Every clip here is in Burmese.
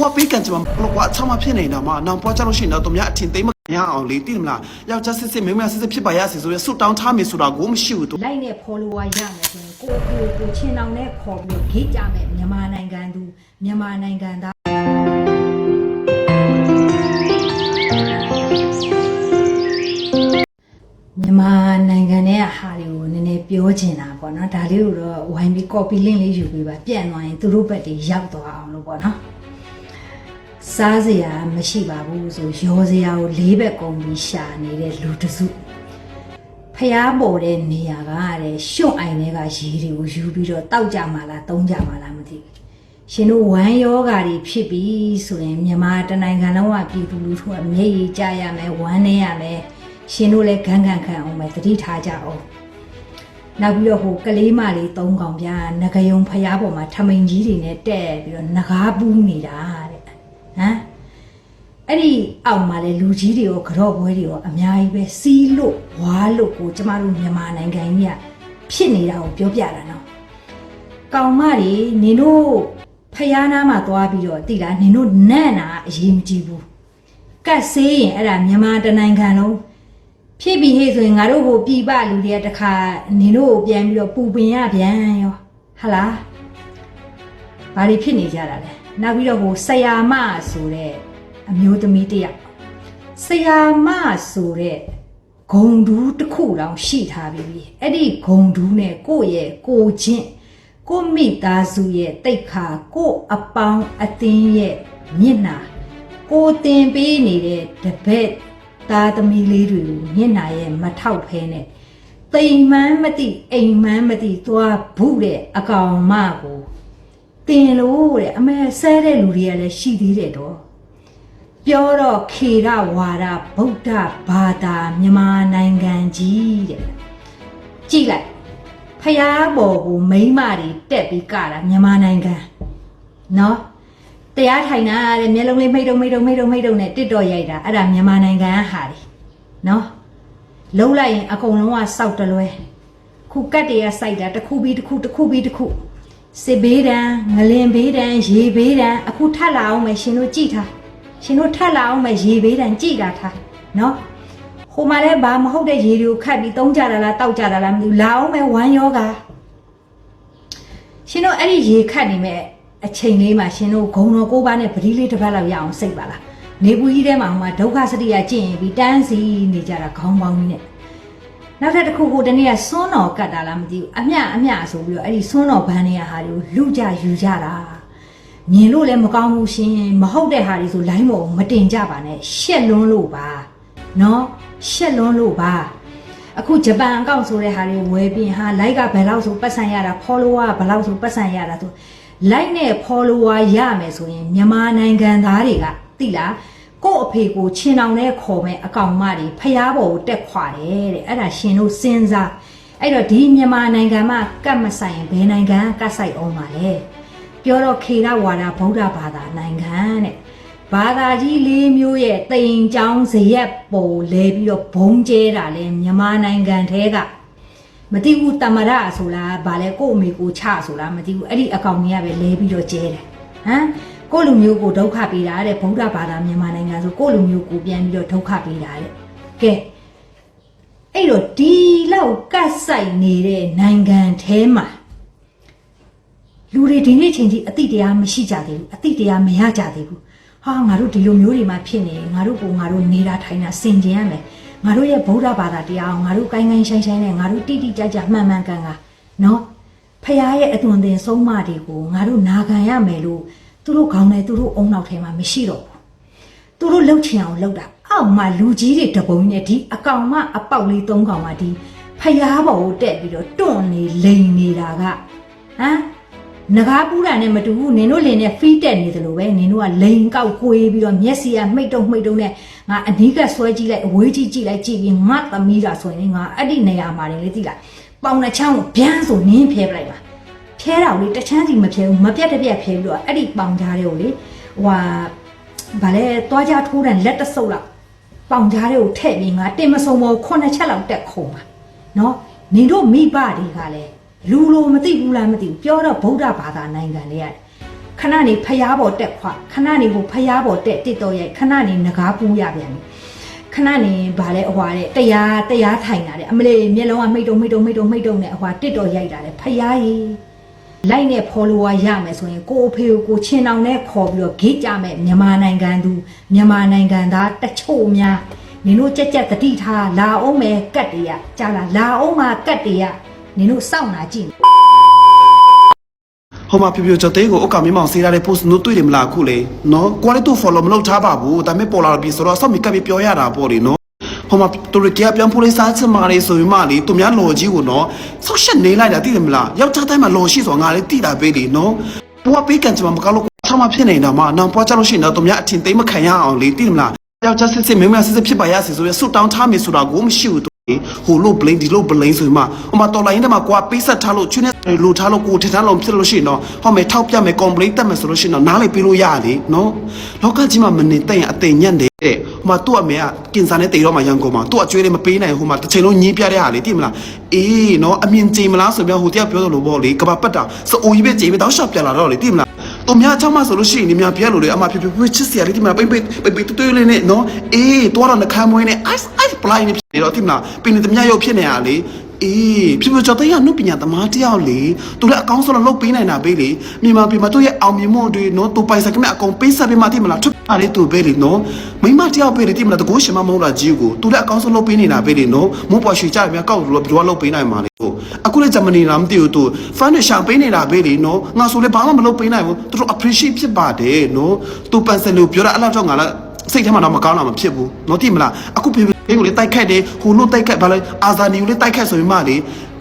我俾緊就話六話參下偏嚟嗱嘛，嗱波揸到算嗱，咁樣田地乜嘢အောင်你啲唔啦？又just စစ်明明စစ်ဖြစ်ပါရ時ဆိုရ蘇當參咪蘇တာ我唔笑到。လိုက်နဲ့ဖော်လို့ရမယ်ဆိုရင်ကိုချင်းအောင်နဲ့ခေါ်ပြီးခိကြမယ်မြန်မာနိုင်ငံသူမြန်မာနိုင်ငံသားမြန်မာနိုင်ငံရဲ့ဟာတွေကိုနည်းနည်းပြောချင်တာပေါ့နော်ဒါလေးကိုတော့ YB copy link လေးယူပေးပါပြန့်သွားရင်သူတို့ဘက်တွေရောက်သွားအောင်လို့ပေါ့နော်စားစရာမရှိပါဘူးဆိုရောစရာကို၄ဘက်ကုန်ပြီးရှာနေတဲ့လူတစုဖျားပေါ်တဲ့နေရာကတဲ့ရှွန့်အိုင်တွေကရေတွေကိုယူပြီးတော့တောက်ကြမှာလားတုံးကြမှာလားမသိဘူးရှင်တို့ဝမ်းယောဂါတွေဖြစ်ပြီးဆိုရင်မြန်မာတနိုင်ငံလုံးကပြည်သူလူထုအမျက်ရည်ကျရမယ်ဝမ်းနေရမယ်ရှင်တို့လည်းဂန်းဂန်ခံအောင်ပဲသတိထားကြအောင်နောက်ပြီးတော့ဟိုကလေးမလေး၃កောင်ပြားငကယုံဖျားပေါ်မှာထမိန်ကြီးတွေနဲ့တက်ပြီးတော့ငကားပူးနေတာတဲ့ဟမ်အဲ့ဒီအောက်မှာလေလူကြီးတွေရောကြော့ပွဲတွေရောအများကြီးပဲစီးလို့ဝါလို့ကိုကျမတို့မြန်မာနိုင်ငံကြီးကဖြစ်နေတာကိုပြောပြတာနော်ကောင်မတွေနင်တို့ဖျားနားမှာသွားပြီးတော့တိလားနင်တို့နန့်တာအရေးမကြီးဘူးကတ်ဆေးရင်အဲ့ဒါမြန်မာတနိုင်ငံလုံးဖြစ်ပြီးဟဲ့ဆိုရင်ငါတို့ဟိုပြည်ပလူတွေကတခါနင်တို့ကိုပြန်ပြီးတော့ပူပင်ရပြန်ရောဟာလားဘာတွေဖြစ်နေကြတာလဲနောက်ပြီးတော့ဟိုဆရာမဆိုတဲ့အမျိုးသမီးတယောက်ဆရာမဆိုတဲ့ဂုံတူးတစ်ခုတောင်ရှိထားပြီအဲ့ဒီဂုံတူးနဲ့ကိုယ့်ရဲ့ကိုချင်းကိုမိသားစုရဲ့တိတ်ခါကိုအပေါင်းအသင်းရဲ့မျက်နှာကိုတင်ပေးနေတဲ့တပည့်သားသမီးလေးတွေကိုမျက်နှာရဲ့မထောက်ဖဲနဲ့တိမ်မှန်းမသိအိမ်မှန်းမသိသွားဘူးတဲ့အကောင်မကိုတင်လို့တဲ့အမေဆဲတဲ့လူတွေကလည်းရှိသေးတယ်တော့ပြောတော့ခေရဝါဒဗုဒ္ဓဘာသာမြန်မာနိုင်ငံကြီးတဲ့ကြည့်လိုက်ဖျားပေါ်ကိုမိန်းမတွေတက်ပြီးကြတာမြန်မာနိုင်ငံနော်တရားထိုင်တာတဲ့မျက်လုံးလေးမိတ်တုံနဲ့တစ်တော့ရိုက်တာအဲ့ဒါမြန်မာနိုင်ငံဟာတွေနော်လုံးလိုက်ရင်အကုန်လုံးကစောက်တလွဲခုကတ်တွေကစိုက်တာတစ်ခုပြီးတစ်ခုစစ်ဘေးဒဏ်ငလင်ဘေးဒဏ်ရေဘေးဒဏ်အခုထပ်လာအောင်မယ်ရှင်တို့ကြည့်ထားရှင်တို့ထပ်လာအောင်မယ်ရေဘေးဒဏ်ကြည့်တာထားနော်ဟိုမှာလည်းဘာမဟုတ်တဲ့ရေတွေကိုခတ်ပြီးတုံးကြတာလားတောက်ကြတာလားမသိဘူးလာအောင်မယ်ဝမ်းယောဂါရှင်တို့အဲ့ဒီရေခတ်နေမဲ့အချိန်လေးမှာရှင်တို့ဂုံတော်ကိုးပါးနဲ့ပတိလေးတစ်ပတ်လောက်ရအောင်စိတ်ပါလားနေပူကြီးထဲမှာဟိုမှာဒုက္ခစတိယကျင့်ပြီးတန်းစီနေကြတာခေါင်းပေါင်းကြီးနဲ့နောက်ထပ်တစ်ခုတနေ့ကစွန်းတော်ကတ်တာလားမသိဘူးအမျှဆိုပြီးတော့အဲ့ဒီစွန်းတော်ဘန်းတွေကဟာတွေကိုလူကြယူကြတာမြင်လို့လည်းမကောင်းဘူးရှင်မဟုတ်တဲ့ဟာတွေဆိုလိုင်းပေါ်မတင်ကြပါနဲ့ရှက်လွန်းလို့ပါနော်ရှက်လွန်းလို့ပါအခုဂျပန်အကောင့်ဆိုတဲ့ဟာတွေဝယ်ပြီးဟာလိုက်ကဘယ်လောက်ဆိုပတ်စံရတာ follower ဘယ်လောက်ဆိုပတ်စံရတာဆိုlike နဲ့ follower ရမယ်ဆိုရင်မြန်မာနိုင်ငံသားတွေကသိလားကို့အဖေကိုချင်းအောင်နဲ့ခေါ်မဲ့အကောင်မတွေဖျားပေါ်ကိုတက်ခွာတယ်တဲ့အဲ့ဒါရှင်တို့စဉ်းစားအဲ့တော့ဒီမြန်မာနိုင်ငံမှာကတ်မဆိုင်ဘယ်နိုင်ငံကတ်ဆိုင်အောင်ပါလဲပြောတော့ခေရဝါဒဗုဒ္ဓဘာသာနိုင်ငံတဲ့ဘာသာကြီး၄မျိုးရဲ့တိမ်ချောင်းဇရက်ပုံလဲပြီးတော့ဘုံကျဲတာလဲမြန်မာနိုင်ငံထဲကမသိဘူးတမရဆိုလားဗာလဲကို့အမေကိုချဆိုလားမသိဘူးအဲ့ဒီအကောင်ကြီးကပဲလဲပြီးတော့ကျဲတယ်ဟမ်ကို့လူမျိုးကိုဒုက္ခပေးတာတဲ့ဗုဒ္ဓဘာသာမြန်မာနိုင်ငံဆိုကို့လူမျိုးကိုပြန်ပြီးတော့ဒုက္ခပေးတာတဲ့ကဲအဲ့တော့ဒီလောက်ကတ်ဆိုင်နေတဲ့နိုင်ငံထဲမှာလူတွေဒီနေ့ချိန်ကြီးအတိတရားမရှိကြသေးဘူးအတိတရားမရကြသေးဘူးဟာငါတို့ဒီလိုမျိုးတွေမှာဖြစ်နေငါတို့ကိုငါတို့နေတာထိုင်တာစင်ကြင်ရမယ်ငါတို့ရဲ့ဗုဒ္ဓဘာသာတရားအောင်ငါတို့ကိုင်းဆိုင်နဲ့ငါတို့တိတိကျကျမှန်ကန်နော်ဖခင်ရဲ့အသွင်သင်ဆုံးမတွေကိုငါတို့နာခံရမယ်လို့သူတို့ခေါင်းထဲသူတို့အုံနောက်ထဲမှာမရှိတော့ဘူးသူတို့လှုပ်ချင်အောင်လှုပ်တာအောက်မှာလူကြီးတွေတပုံနဲ့ဒီအကောင်မအပေါက်လေး၃ကောင်မှဒီဖျားပေါ်ကိုတက်ပြီးတော့တွန့်နေလိန်နေတာကဟမ်ငကားပူးတာနဲ့မတူဘူးနင်တို့လင်းနဲ့ဖီးတက်နေသလိုပဲနင်တို့ကလိန်ကောက်ကိုေးပြီးတော့မျက်စိကမှိတ်တုံနဲ့ငါအနီးကဆွဲကြည့်လိုက်အဝေးကြည့်လိုက်ကြည့်ပြီးငါသမီးတာဆိုရင်ငါအဲ့ဒီနေရာမှာလေသိလားပေါင်နှချမ်းကိုဗျမ်းဆိုနင်းဖျဲပလိုက်ပါဖျဲတာကိုလေတချမ်းစီမဖျဲဘူးမပြတ်တပြတ်ဖျဲပြီးတော့အဲ့ဒီပေါင်ကြားတွေကိုလေဟွာဗာလဲသွားကြထိုးတဲ့လက်တဆုပ်လောက်ပေါင်ကြားတွေကိုထည့်ပြီးငါတင်မစုံပေါ်9ချက်လောက်တက်ခုံပါနော်နင်တို့မိဘတွေကလည်းလူလိုမသိဘူးလားမသိဘူးပြောတော့ဗုဒ္ဓဘာသာနိုင်ငံလေးရတယ် ခဏနေဖျားပေါ်တက်ခွာခဏနေဟိုဖျားပေါ်တက်တစ်တော့ရိုက်ခဏနေငကားပူးရပြန်ပြီခဏနေဗာလဲအဟွာတဲ့တရားထိုင်တာတဲ့အမလေးမျက်လုံးကမိတ်တုံနဲ့အဟွာတစ်တော့ရိုက်တာတဲ့ဖျားကြီးလိုက်နဲ့ follower ရမယ်ဆိုရင်ကိုအဖေကိုချင်းအောင်နဲ့ခေါ်ပြီးတော့ဂိတ်ကြမယ်မြန်မာနိုင်ငံသားတချို့များနင်တို့ကြက်တတိထားလာအောင်မယ်ကတ်တရကြာလာအောင်မှာကတ်တရနင်တို့စောင့်လာကြည့်ဟိုမှာပြပြကြတဲ့ကိုအကမင်းမောင်စေးရတဲ့ post တို့တွေ့တယ်မလားခုလေနော်ကိုလည်းသူ follow မလုပ်ထားပါဘူးဒါပေမဲ့ပေါ်လာပြီဆိုတော့စောင့်မိကပ်ပြီးပြောရတာပေါ့လေနော်ဟိုမှာတူရကီပြန်ပို့လေးစားချင်မာလေးဆိုရင်မလေးသူများလော်ကြီးကိုနော်ဆောက်ရှက်နေလိုက်တာသိတယ်မလားယောက်ျားတိုင်းမှာလော်ရှိဆိုငါလည်းတိတာပေးလေနော်ဘွားပေးကန်ချင်မှာမကောက်လို့ချမဖြစ်နေတာမှာနောင်ပွားကြလို့ရှိရင်တော့သူများအထင်သိမခံရအောင်လေသိတယ်မလားယောက်ျားစစ်မင်းမစစ်ဖြစ်ပါရစေဆိုရဆွတောင်းထားမယ်ဆိုတာကိုမရှိဘူးဟိုလို့ blame ဒီလို့ blame ဆိုမှဟိုမှာတော်လိုင်းထဲမှာကိုကပေးဆက်ထားလို့ချွေးနေလူထားလို့ကိုထထားလို့ဖြစ်လို့ရှိရင်တော့ဟောမယ်ထောက်ပြမယ် complaint တက်မယ်ဆိုလို့ရှိရင်တော့နားလေပေးလို့ရလေနော်လောကကြီးမှာမနေတဲ့ရင်အသိညံ့တယ်ဟိုမှာသူ့အမေကကင်ဆာနဲ့တေတော့မှရန်ကုန်မှာသူ့အကျွေးလေးမပေးနိုင်ဟိုမှာတစ်ချိန်လုံးညင်းပြတဲ့ဟာလေသိမလားအေးနော်အမြင်ကြည်မလားဆိုပြီးဟိုတယောက်ပြောသလိုပေါ့လေကဘာပတ်တာစအိုကြီးပဲကြည်ပဲတောက်ရှောက်ပြန်လာတော့လေသိမလားသူများချောင်းမဆိုလို့ရှိရင်ဒီများပြဲလို့လေအမဖြစ်ချစ်စရာလေးဒီမှာပိတ်တွေ့လေးနဲ့နော်အေးတွားတော့နှခမ်းမွေးနဲ့ ice blind နေဖြစ်နေတော့သိမလားပင်နေတမရုပ်ဖြစ်နေတာလေအေးဖြစ်ကြောတဲ့ရနုပညာသမားတယောက်လေသူလည်းအကောင်းဆုံးလုပ်ပေးနိုင်တာပဲလေမြန်မာပြည်မှာသူရဲ့အောင်မြင်မှုတွေနော်သူပိုင်စကမဲ့အကုန်ပေးဆက်ပေးမှသိမလားထွက်ပါလေသူပဲလေနော်မိမတယောက်ပဲလေသိမလားတကူရှင်မမဟုတ်လားကြီးကိုသူလည်းအကောင်းဆုံးလုပ်ပေးနေတာပဲလေနော်မိုးပေါ်ရွှေကြရပြန်ကောက်လို့ဘယ်လိုလုပ်ပေးနိုင်မှာလဲအခုလည်းဂျမနီလားမသိဘူးသူ fan နဲ့ရှာပေးနေတာပဲလေနော်ငါဆိုလည်းဘာမှမလုပ်ပေးနိုင်ဘူးသူတို့ appreciate ဖြစ်ပါတယ်နော်သူပန်ဆယ်လို့ပြောတာအဲ့လောက်တော့ငါလည်းစိတ်ထဲမှာတော့မကောင်းတာမဖြစ်ဘူးနော်သိမလားအခုဖေကိုလေတိုက်ခတ်တယ်ဟိုလို့တိုက်ခတ်ဘာလဲအာဇာနီကိုလေတိုက်ခတ်ဆိုရင်မှလေ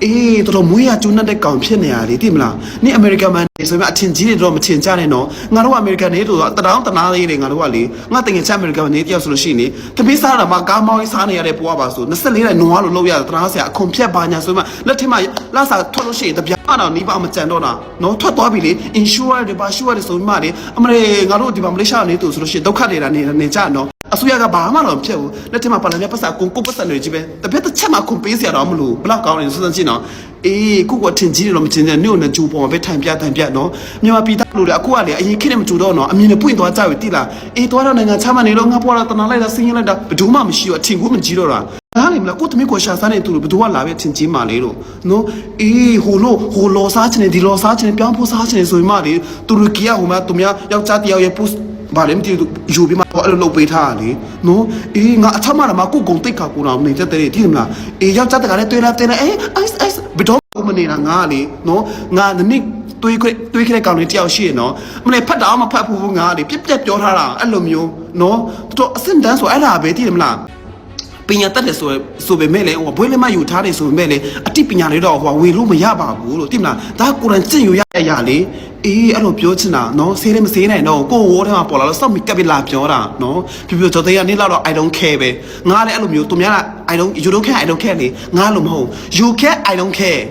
အေးတော်မွေးရကျွန်းတဲ့ကောင်ဖြစ်နေရလေသိမလားနေ့အမေရိကန်မန်ဆိုရင်အထင်ကြီးတွေတော့မထင်ကြနဲ့နော်ငါတို့အမေရိကန်နေတို့တတော်တနာလေးတွေငါတို့ကလေငါတင်ငယ်ချက်အမေရိကန်နေတယောက်ဆိုလို့ရှိရင်တပိစားတာမှကားမောင်းရေးစားနေရတဲ့ပွားပါဆို24ရက်နွားလို့လုပ်ရတာတနာဆရာအခွန်ဖြတ်ပါညာဆိုမှလက်ထက်မှာလာစားထွက်လို့ရှိရင်တပြားတော့နီးပါမကြံတော့တာနော်ထွက်သွားပြီလေ insure တွေပါ sure တွေဆိုမှလေအမလေးငါတို့ဒီမှာမလေးရှားနေသူဆိုလို့ရှိရင်ဒုက္ခနေတာနေကြနော်အစိုးရကဘာမှတော့မဖြစ်ဘူးလက်ထက်မှာပါလာမြတ်ပတ်စာကိုပတ်စံတွေကြီးပဲတပည့်တစ်ချက်မှခွန်ပေးစရာတော့မလိုဘလောက်ကောင်းနေစစချင်းနော်အေးခုကထင်ကြီးတယ်တော့မထင်နဲ့မြို့နဲ့ဂျူပေါ်မှာပဲထိုင်ပြနော်မြန်မာပြည်သားလို့လေအခုကလေအရင်ခေတ်နဲ့မတူတော့နော်အမြင်နဲ့ပွင့်သွားကြပြီတိလားအေးသွားတော့နိုင်ငံချမ်းမနေတော့ငါပေါ်လာတနာလိုက်တာဆင်းရဲလိုက်တာဘယ်သူမှမရှိတော့အထင်ကိုမကြည့်တော့တာဟာလေမလားကိုသမီးကိုရှာစားနေသူလို့ဘယ်သူကလာပဲထင်ကြီးမှလေလို့နော်အေးဟိုလောစားချင်တယ်ဒီလောစားချင်တယ်ပြောင်းဖို့စားချင်တယ်ဆိုရင်မှလေတူရကီကဟိုမှာသူများယောက်ျားတယောက်ရဲ့ postဘာလဲမသိဘူးယူပြီးမှအဲ့လိုလုပ်ပေးထားတာလေနော်အေးငါအထမတာမှာကိုကုံတိတ်ခါကိုတော့နေတတ်တယ်သိမလားအေးယောက်ျားတကလည်းတွေ့လာအေး ice ဘယ်တော့မှမနေတာငါလေနော်ငါနေ့တွေးခတဲ့ကောင်လေးတယောက်ရှိရနော်မနေ့ဖတ်တာမှဖတ်ဖို့ငါလေပြက်ပြောထားတာအဲ့လိုမျိုးနော်တော်အစင်တန်းဆိုအဲ့ဒါပဲသိတယ်မလားပညာတတ်တယ်ဆိုပေမဲ့လေဟိုဘွေးလေးမယူထားတယ်ဆိုပေမဲ့လေအတိပညာလေးတော့ဟိုဝေလို့မရပါဘူးလို့သိမလားဒါကိုယ်တိုင်ကျင့်ယူရရလေအေးအဲ့လိုပြောချင်တာနော်ဆေးလည်းမဆေးနိုင်တော့ကိုဝိုးထဲမှာပေါ်လာလို့စောက်မိကပ်ပြီးလာပြောတာနော်ပြကြောတဲ့ရနေတော့ I don't care ပဲငါလည်းအဲ့လိုမျိုးသူများက you don't care လေငါလို့မဟုတ် you care I don't care